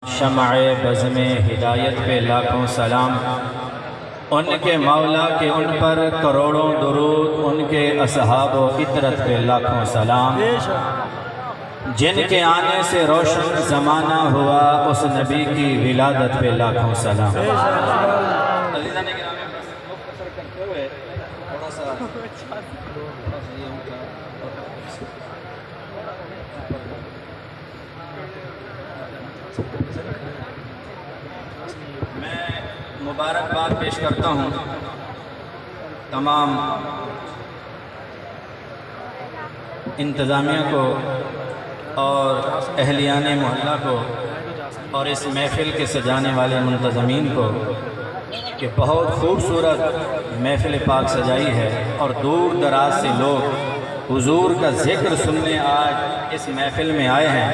شمع بزم ہدایت پہ لاکھوں سلام، ان کے مولا کے ان پر کروڑوں درود، ان کے اصحاب و عطرت پہ لاکھوں سلام، جن کے آنے سے روشن زمانہ ہوا اس نبی کی ولادت پہ لاکھوں سلام۔ میں مبارکباد پیش کرتا ہوں تمام انتظامیہ کو اور اہلیان محلہ کو اور اس محفل کے سجانے والے منتظمین کو کہ بہت خوبصورت محفل پاک سجائی ہے اور دور دراز سے لوگ حضور کا ذکر سننے آج اس محفل میں آئے ہیں۔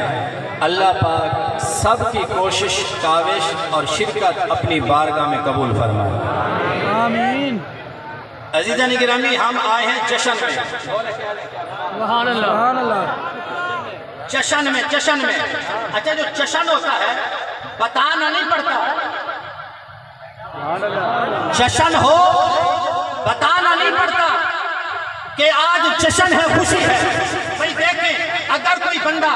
اللہ پاک سب کی کوشش، کاوش اور شرکت اپنی بارگاہ میں قبول فرمائے، آمین۔ عزیزان گرامی، ہم آئے ہیں جشن میں، سبحان اللہ، جشن میں اچھا جو جشن ہوتا ہے بتانا نہیں پڑتا، جشن ہو بتانا نہیں پڑتا کہ آج جشن ہے، خوشی ہے۔ بھئی دیکھیں، اگر کوئی بندہ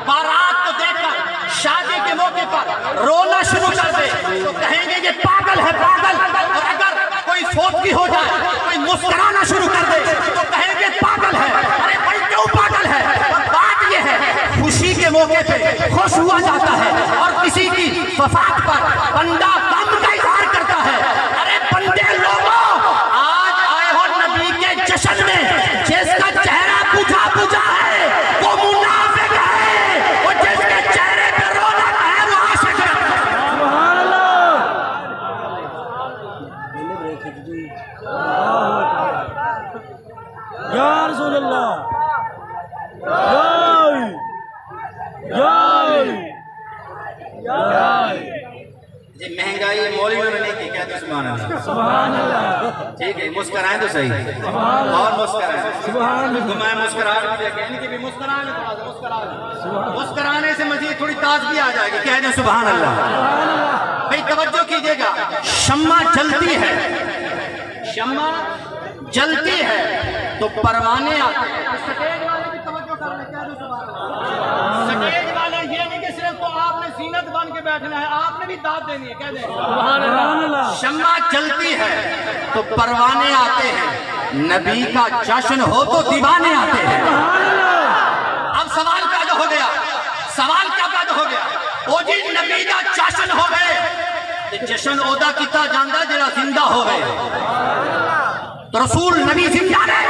بارات کو دیکھ کر شادی کے موقع پر رونا شروع کر دے تو کہیں گے یہ پاگل ہے، پاگل۔ اور اگر کوئی فوتگی ہو جائے، کوئی مسکرانا شروع کر دے تو کہیں گے پاگل ہے۔ ارے بھائی کیوں پاگل ہے؟ بات یہ ہے خوشی کے موقع پہ خوش ہوا جاتا ہے اور کسی کی وفات پر بندہ غم کا اظہار کرتا ہے۔ ارے بندے لوگوں، آج آئے ہو نبی کے جشن میں، جس کا چہرہ بجھا بجھا ہے وہ منافق ہے، اور جس کے چہرے پہ رونق ہے وہ عاشق ہے۔ سبحان اللہ، یا رسول اللہ، جی مہنگائی مولویوں نے نہیں کی، کہتے سبحان اللہ، سبحان اللہ۔ ٹھیک ہے، مسکرائیں تو صحیح، اور مسکرائیں، سبحان اللہ۔ تمہیں مسکراہٹ بھی دیکھیں، یعنی کہ بھی مسکرانے مسکرانے سے مزید تھوڑی تازگی آ جائے گی، کہہ دیں سبحان اللہ۔ بھئی توجہ کیجئے گا، شمع جلتی ہے، شمع جلتی ہے تو پروانے آتے ہیں۔ سٹیج والے بھی توجہ کر لیں، کہہ دیں سبحان اللہ۔ سٹیج والے یہ نہیں کہ صرف تو آپ نے زینت بن کے بیٹھنا ہے، آپ نے بھی داد دینی ہے، کہہ دیں سبحان اللہ۔ شمع جلتی ہے تو پروانے آتے ہیں، نبی کا جشن ہو تو دیوانے آتے ہیں۔ اب سوال پیدا ہو گیا، سوال کیا پیدا ہو گیا؟ او جی نبی کا جشن ہو گئے، جشن اودا کتا جاندہ جڑا زندہ ہو گئے، تو رسول نبی زندہ رہے،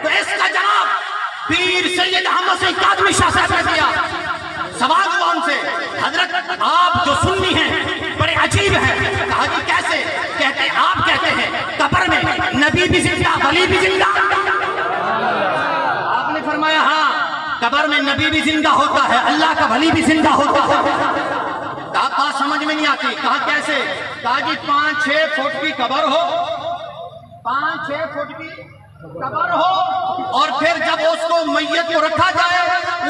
تو اس کا جناب پیر سید احمد سید کاظمی شاہ صاحب نے دیا۔ سوال ہوا ان سے، حضرت آپ جو سنی ہیں بڑے عجیب ہیں۔ کہا جی کیسے؟ کہتے ہیں آپ کہتے ہیں قبر میں نبی بھی زندہ، ولی بھی زندہ۔ آپ نے فرمایا ہاں، قبر میں نبی بھی زندہ ہوتا ہے، اللہ کا ولی بھی زندہ ہوتا ہے۔ کہا بات سمجھ میں نہیں آتی۔ کہا کیسے؟ کہا جی 5-6 فٹ کی قبر ہو، 5-6 فٹ کی قبر ہو، اور پھر جب اس کو میت کو رکھا جائے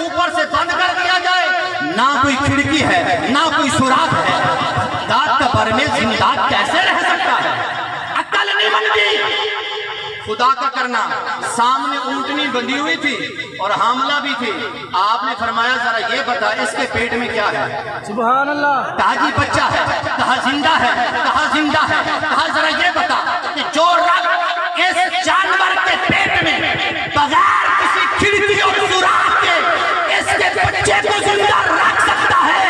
اوپر سے بند کر دیا جائے، نہ کوئی کھڑکی ہے نہ کوئی سوراخ ہے، قبر میں زندہ کیسے رہ سکتا ہے؟ عقل نہیں بنتی۔ خدا کا کرنا، سامنے اونٹنی بندھی ہوئی تھی اور حاملہ بھی تھی، آپ نے فرمایا ذرا یہ بتا اس کے پیٹ میں کیا ہے؟ سبحان اللہ۔ کہا جی بچہ ہے، کہا زندہ ہے، کہا زندہ ہے۔ کہا ذرا یہ بتا کہ جو رب اس جانور کے پیٹ میں بغیر کسی کھڑکی اور سوراخ کے اس کے بچے کو زندہ رکھ سکتا ہے،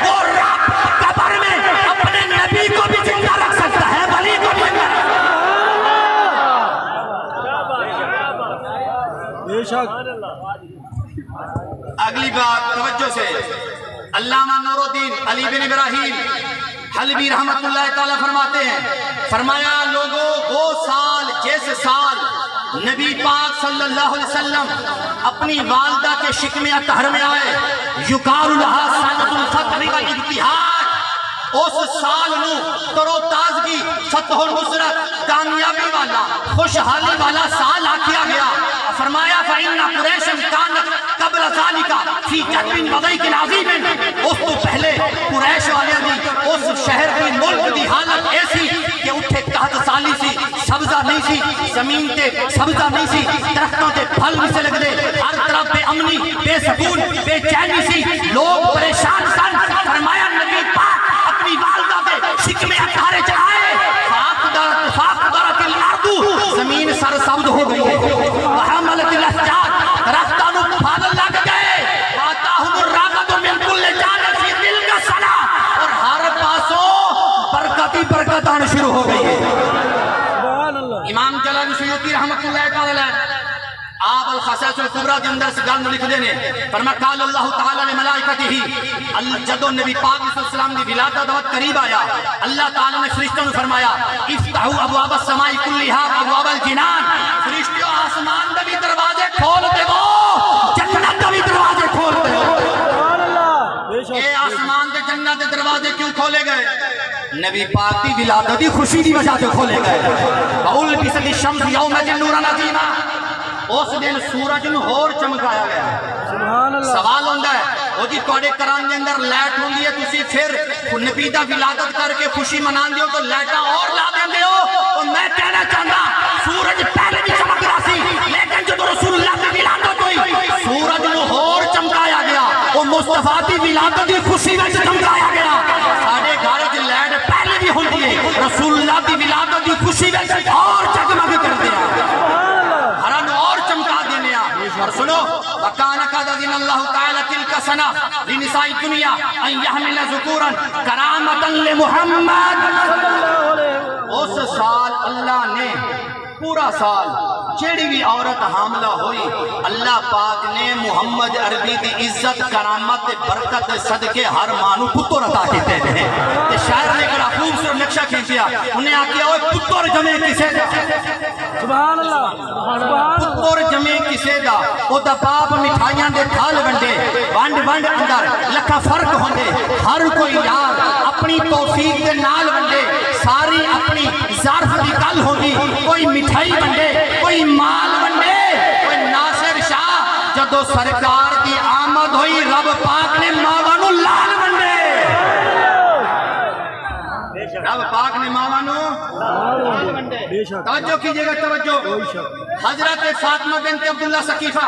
وہ رب قبر میں اپنے نبی کو بھی زندہ رکھ سکتا ہے، ولی کو بھی زندہ رکھ سکتا ہے۔ بے شک۔ اگلی بات توجہ سے، علامہ نور الدین علی بن ابراہیم حلبی رحمت اللہ تعالیٰ فرماتے ہیں، فرمایا لوگوں وہ سال جس سال نبی پاک صلی اللہ علیہ وسلم اپنی والدہ کے شکم اطہر میں آئے، یقال لہا سنۃ الفتح والاجتہاد، اس سال نو ترو تازگی، فتح و نصرت، کامیابی والا، خوشحالی والا سال آکیا گیا۔ فرمایا فَإِنَّ قُرَيْشًا كَانَتْ قَبْلَ ذَلِكَ فِي جَدْبٍ وَضَيْقٍ عَظِيمٍ، اس تو پہلے قریش نہیں سی زمین تے سبزہ نہیں سی درختوں تے پھل نہیں سے لگ دے ہر طرف بے امنی بے سکون بے چینی سی لوگ پریشان سن فرمایا نبی پاک اپنی والدہ تے شکم اطہارے چاہے فاقدرت الارض زمین سر سبز ہو گئی ہے وحملت الاشجار درختوں نو پھل لگ گئے واتاہم الرغد من کل جانب فی تلک السنہ اور ہر پاسوں برکت ہی برکت آنا شروع ہو گئی ہے امام جلال سیوطی رحمت اللہ تعالی آپ الخصائص الکبریٰ کے اندر سے گل لکھ دینے فرما قال اللہ تعالی لملائکتہ جدو نبی پاک صلی اللہ علیہ وسلم کی ولادت وقت قریب آیا اللہ تعالی نے فرشتوں نے فرمایا افتحوا ابواب السماء کلها ابواب الجنان فرشتوں آسمان دے بھی دروازے کھول دے وہ جنت دے بھی دروازے کھول دے وہ اے آسمان دے جنت دے دروازے کیوں کھولے گئے نبی پاک کی ولادت کی خوشی دی وجہ سے کھولے گئے بول بسد الشمس یوم نورا عظیما اس دن سورج نو اور چمکایا گیا سوال ہوندہ ہے وہ جی توڑے کران دے اندر لائٹ ہوندی ہے تسی پھر نبیدہ ولادت کر کے خوشی منان دیو تو لائٹاں اور لا دیں دیو اور میں کہنا چاہتا سورج پہلے بھی چمک رہا سی لیکن جو رسول اللہ کی ولادت ہوئی سورج نو اور چمکایا گیا وہ مصطفیٰ کی ولادت کی خوشی میں چمکایا گیا ساڑھے گھر کی لائٹ پہلے بھی ہوندی ہے رسول اللہ کی ولادت کی خوشی میں اور چکمک کر دیا ہران اور چمکا دینے اور سنو وَقَانَ قَدَ ذِنَ اللَّهُ تَعَالَى تِلْكَ سَنَةً لِنِسَاءِ الدُّنْيَا أَنْ يَحْمِلَ ذُكُورًا كَرَامَةً لِمُحَمَّدٍ اس سال اللہ نے پورا سال جیڑی بھی عورت حاملہ ہوئی اللہ پاک نے محمد عربی دی عزت کرامت برکت صدقے ہر مانو پتر عطا کیتے ہیں تے شاعر نے بڑا خوبصورت نقشہ کھینچیا انہیں آکیا ہوئے پتر جمع کسے دا سبحان اللہ پتر جمع کسے دا او دا باپ مٹھائیاں دے تھال ونڈے ونڈ اندر لکھا فرق ہوندے ہر کوئی یار اپنی توفیق دے نال ونڈے ساری اپنی ظرف دی کل ہوگی کوئی مٹھائی ونڈے کوئی مال ونڈے کوئی ناصر شاہ جدو سرکار کی آمد ہوئی رب پاک نے ماوانو لال ونڈے رب پاک نے ماوانو لال ونڈے توجہ کیجئے گا توجہ حضرت فاطمہ بنت عبداللہ سقیفہ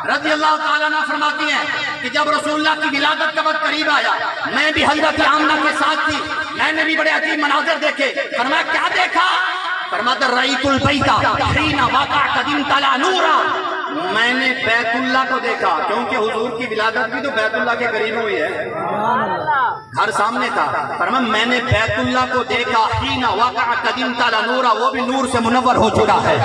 رضی اللہ تعالیٰ عنہ فرماتی ہیں کہ جب رسول اللہ کی ولادت کا وقت قریب آیا میں بھی حضرت آمنہ کے ساتھ تھی میں نے بھی بڑے عجیب مناظر دیکھے فرمایا کیا دیکھا فرماتا رئیت البیتہ حین واقع قدیم تلا نورا میں نے بیت اللہ کو دیکھا کیونکہ حضور کی ولادت بھی تو بیت اللہ کے قریب ہوئی ہے گھر سامنے تھا فرمایا میں نے بیت اللہ کو دیکھا حین واقع قدیم تلا نورا وہ بھی نور سے منور ہو چکا ہے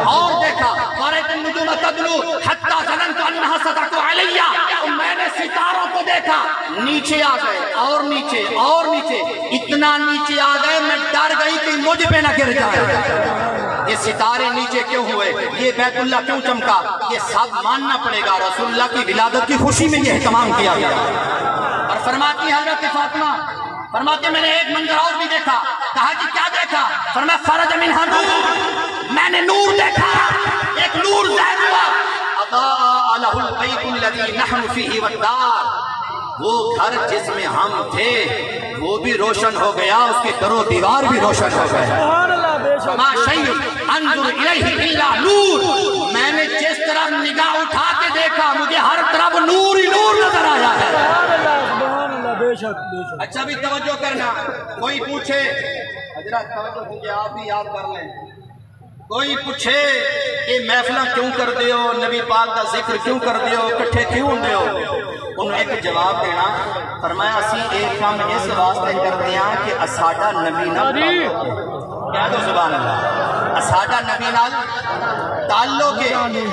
اور دیکھا وارت النجوم تدلو حتی ظننت انہا صدقو علیہ میں نے ستاروں کو دیکھا نیچے آ گئے اور نیچے اور نیچے اتنا نیچے آ گئے میں ڈر گئی کہ مجھ پہ نہ گر جائے یہ ستارے نیچے کیوں ہوئے یہ بیت اللہ کیوں چمکا یہ سب ماننا پڑے گا رسول اللہ کی ولادت کی خوشی میں یہ اہتمام کیا گیا اور فرماتی حضرت فاطمہ فرماتے میں نے ایک منظر اور بھی دیکھا کہا کہ کیا دیکھا فرمایا فرج منہا نور میں نے نور دیکھا ایک نور ظاہر ہوا اضاء لہ البیت الذی نحن فیہ والدار وہ گھر جس میں ہم تھے وہ بھی روشن ہو گیا اس کے در و دیوار بھی روشن ہو گئے ما شیء انظر الیہ الا نور میں نے جس طرح نگاہ اٹھا کے دیکھا مجھے ہر طرف نور ہی نور نظر آیا ہے اچھا بھی توجہ کرنا کوئی پوچھے حضرت توجہ کیجئے آپ بھی یاد کر لیں کوئی پوچھے کہ محفلہ کیوں کر دیو نبی پاک کا ذکر کیوں کر دیو کٹھے کیوں دیو انہوں ایک جواب دینا فرمایا اسی ایک کام اس واسطے کر دیا کہ اساڑا نبی نال کیا دو سبحان اللہ اساڑا نبی نال تعلق ہے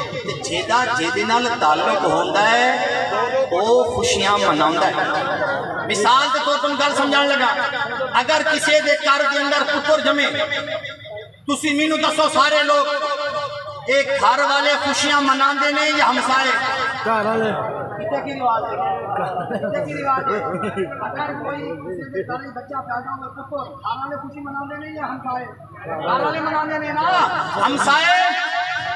جیدہ جیدے نال تعلق ہوندہ ہے وہ خوشیاں مناؤندہ ہے مثال دے تو تم گل سمجھان لگا اگر کسی دے کار دے اندر پتر جمے تسی مینو دسو سارے لوگ ایک گھر والے خوشیاں منان دے نہیں یا ہمسائے گھر والے کتے کی رواج ہے کتے کی رواج ہے اگر کوئی گھر بچہ پیدا ہوا پتر گھر والے خوشی منان دے نہیں یا ہمسائے گھر والے منان دے نہیں نا ہمسائے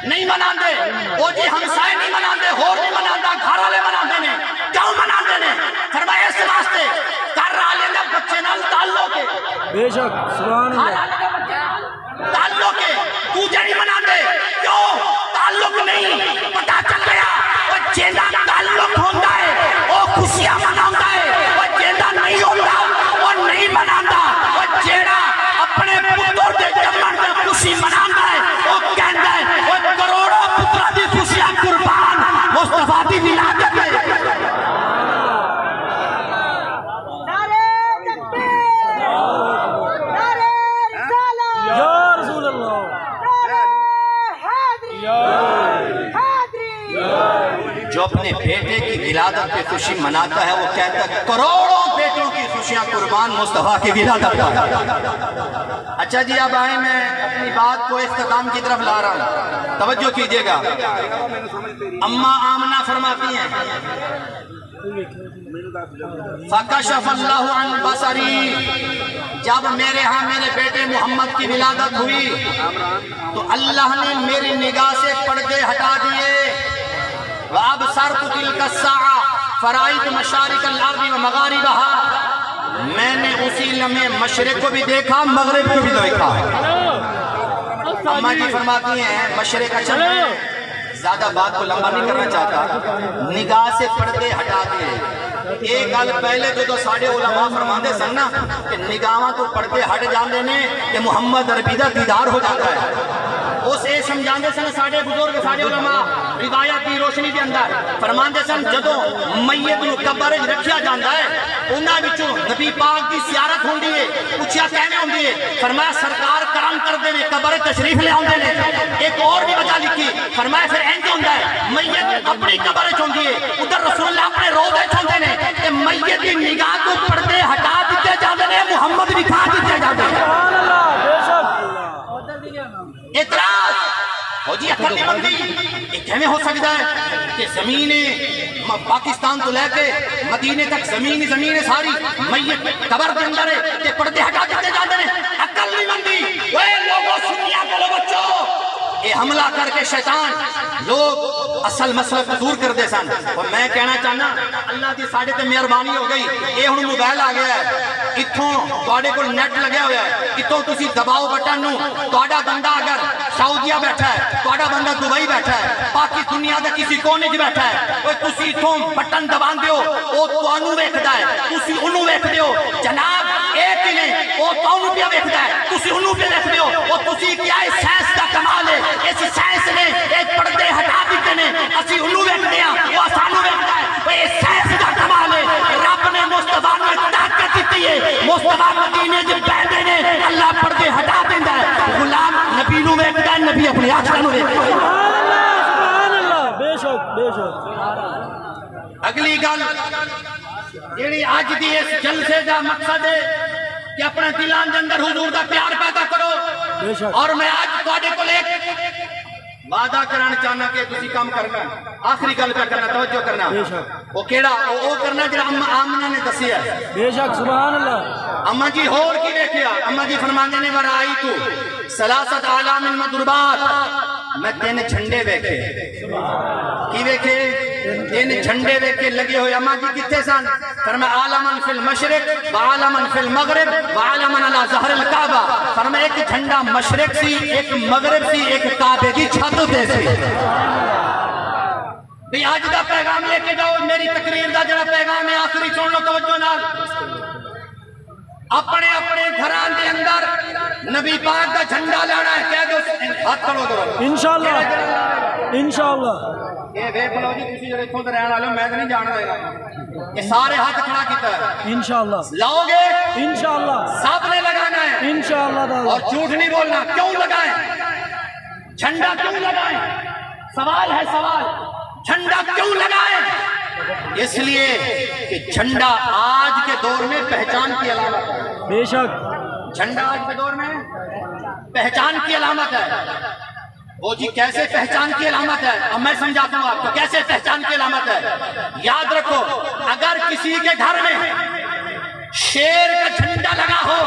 نہیں منان دے وہ جی ہمسائے نہیں منان دے ہور نہیں منان دا گھر والے منان دے نہیں کیوں منان دے نہیں فرمایا اس واسطے گھر والے بچے نال تعلق ہے بے شک سبحان اللہ تعلق ہے دوجے نہیں منا دے کیوں تعلق نہیں پتا چل گیا وہ جیندہ تعلق ہوندہ ہے وہ خوشیاں مناؤندہ ہے وہ جیندہ نہیں ہوندہ وہ نہیں مناؤندہ وہ جیڑا اپنے پتر دے جمن میں خوشی مناؤندہ ہے وہ کہندہ ہے وہ کروڑوں پترہ دی خوشیاں قربان مصطفیٰ دی ولادت ہے جو اپنے بیٹے کی ولادت پہ خوشی مناتا ہے وہ کہتا ہے کروڑوں بیٹوں کی خوشیاں قربان مصطفیٰ کی ولادت پر۔ اچھا جی اب آئیں میں اپنی بات کو اختتام کی طرف لا رہا ہوں، توجہ کیجئے گا۔ اماں آمنہ فرماتی ہیں فَكَشَفَ اللَّهُ عَنْ بَصَرِي، جب میرے ہاں میرے بیٹے محمد کی ولادت ہوئی تو اللہ نے میری نگاہ سے پردے ہٹا دیے۔ وَأَبْصَرْتُ تِلْكَ السَّاعَةَ فَرَأَيْتُ مَشَارِقَ الْأَرْضِ وَمَغَارِبَهَا، میں نے اسی لمحے مشرق کو بھی دیکھا مغرب کو بھی دیکھا۔ اماں جی فرماتی ہیں مشرق اچھا زیادہ بات کو لمبا نہیں کرنا چاہتا، نگاہ سے پردے ہٹا دیے۔ ایک گل پہلے تو ساڑھے علماء فرماندے سن نا کہ نگاہاں تو پردے ہٹ جاندے نے کہ محمد عربی دا دیدار ہو جاتا ہے۔ اس اے سمجھاندے سن ساڑھے بزرگ ساڑھے علماء روایت کی روشنی دے اندر فرماندے سن جدوں میت نو قبر وچ رکھیا جاندا ہے انہاں وچوں نبی پاک دی زیارت ہوندی ہے، پوچھیا کیویں ہوندی ہے؟ فرمایا سرکار کرم کردے نے قبر تشریف لے آوندے نے۔ ایک اور بھی وجہ لکھی فرمایا پھر انج ہوندا ہے میت اپنی قبر وچ ہوندی ہے ادھر رسول اللہ اپنے روضے وچ ہوندے نے تے میت دی نگاہ تو پردے ہٹا دتے جاندے نے محمد دکھا دتے جاندے نے۔ سبحان اللہ بے شک اعتراض ہو جی اکھر نہیں بندی یہ کیویں ہو سکتا ہے کہ زمین پاکستان تو لے کے مدینے تک زمین ساری میت قبر کے اندر ہے کہ پردے ہٹا دیتے جاندے نے۔ عقل نہیں بندی وہ لوگوں سنیا کرو بچوں یہ حملہ کر کے شیطان لوگ اصل مسئلہ کو دور کر دے سن۔ اور میں کہنا چاہنا اللہ دی ساڑھے تے مہربانی ہو گئی یہ ہن موبائل آ گیا ہے اتھوں تواڈے کول نیٹ لگیا ہوا ہے اتھوں تسی دباؤ بٹن نو تواڈا بندہ اگر سعودیہ بیٹھا ہے تواڈا بندہ دبئی بیٹھا ہے باقی دنیا دے کسی کونے وچ بیٹھا ہے اوے تسی اتھوں بٹن دباندے ہو او تانوں ویکھدا ہے تسی اونوں ویکھدے ہو جناب اے کی نہیں او تانوں پیا ویکھدا ہے تسی اونوں پیا ویکھدے ہو او تسی کیا ہے سائنس دا کمال ہے اس سائنس نے ایک پردے ہٹا دیتے نے اسی انہوں ویکھتے ہیں وہ سانوں ویکھتا ہے وہ یہ سائنس کا کمال ہے رب نے مصطفیٰ نے طاقت دیتی ہے مصطفیٰ مدینے جب بیٹھے نے اللہ پردے ہٹا دیتا ہے غلام نبی نو ویکھتا ہے نبی اپنے آقا نو ویکھتا ہے۔ سبحان اللہ بے شک بے شک۔ اگلی گل جیڑی آج دی اس جلسے دا مقصد ہے کہ اپنے دلان دے اندر حضور دا پیار پیدا کرو اور میں آج تواڈے کول ایک وعدہ کرنا چاہنا کہ تسی کام کرنا آخری گل پہ کرنا توجہ کرنا وہ کیڑا وہ کرنا جڑا اماں آمنہ نے دسیا بے شک سبحان اللہ۔ اماں جی ہور کی دیکھیا اماں جی فرماندے نے ورائی تو ثلاثت اعلام المضربات میں تین جھنڈے ویکھے کی ویکھے تین جھنڈے ویکھے لگے ہوئے اماں جی کتنے سن فرمایا عالمن فی المشرق وعالمن فی المغرب وعالمن علی ظہر الکعبہ فرمایا ایک جھنڈا مشرق سی ایک مغرب سی ایک کعبے کی چھت تے سی۔ بھی آج دا پیغام لے کے جاؤ میری تقریر دا جڑا پیغام ہے آخری سن لو توجہ نال اپنے اپنے گھران دے اندر نبی پاک کا جھنڈا لانا ہے کہہ دو ہاتھ کھڑو کرو انشاءاللہ انشاءاللہ یہ بے بلو جی کسی جڑے اتھوں تے رہن والے میں نہیں جان دے گا یہ سارے ہاتھ کھڑا کیتا ہے انشاءاللہ لاؤ گے انشاءاللہ سب نے لگانا ہے انشاءاللہ اور جھوٹ نہیں بولنا کیوں لگائیں جھنڈا کیوں لگائیں سوال ہے سوال جھنڈا کیوں لگائیں اس لیے کہ جھنڈا آج کے دور میں پہچان کی علامت ہے بے شک جھنڈا آج کے دور میں پہچان کی علامت ہے وہ جی کیسے پہچان کی علامت ہے اب میں سمجھاتا ہوں آپ کو کیسے پہچان کی علامت ہے یاد رکھو اگر کسی کے گھر میں شیر کا جھنڈا لگا ہو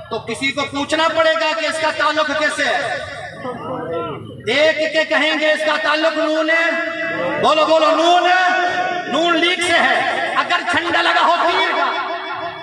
تو کسی کو پوچھنا پڑے گا کہ اس کا تعلق کیسے ہے دیکھ کے کہیں گے اس کا تعلق نون ہے بولو بولو نون ہے نون لیگ سے ہے اگر جھنڈا لگا ہو تیر کا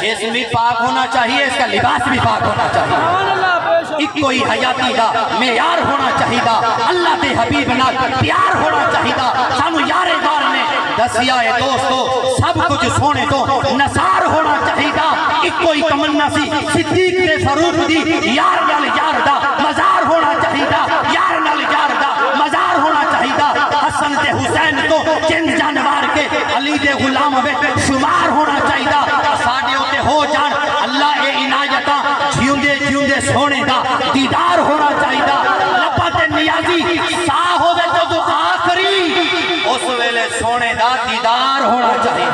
جسم بھی پاک ہونا چاہیے، اس کا لباس بھی پاک ہونا چاہیے، ایک کوئی حیاتی دا معیار ہونا چاہیے، اللہ دے حبیب نال پیار ہونا چاہیے۔ سانو یار دار نے دسیا ہے دوستو سب کچھ سونے تو نثار ہونا چاہیے، ایک کوئی تمنا سی صدیق تے فاروق دی یار نال یار دا مزار ہونا چاہیے، یار نال یار دا مزار ہونا چاہیے، حسن تے حسین تو جن جانوار کے علی دے غلام وچ شمار ہونا چاہیے، ساڈے اوتے ہو جان اللہ اے عنایتاں جیوندے جیوندے سونے دا دیدار ہونا چاہیے، لباں تے نیازی سا ہوے تو آخری اس ویلے سونے دا دیدار ہونا چاہیے۔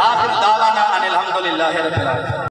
آخر دعوانا ان الحمدللہ رب العالمین۔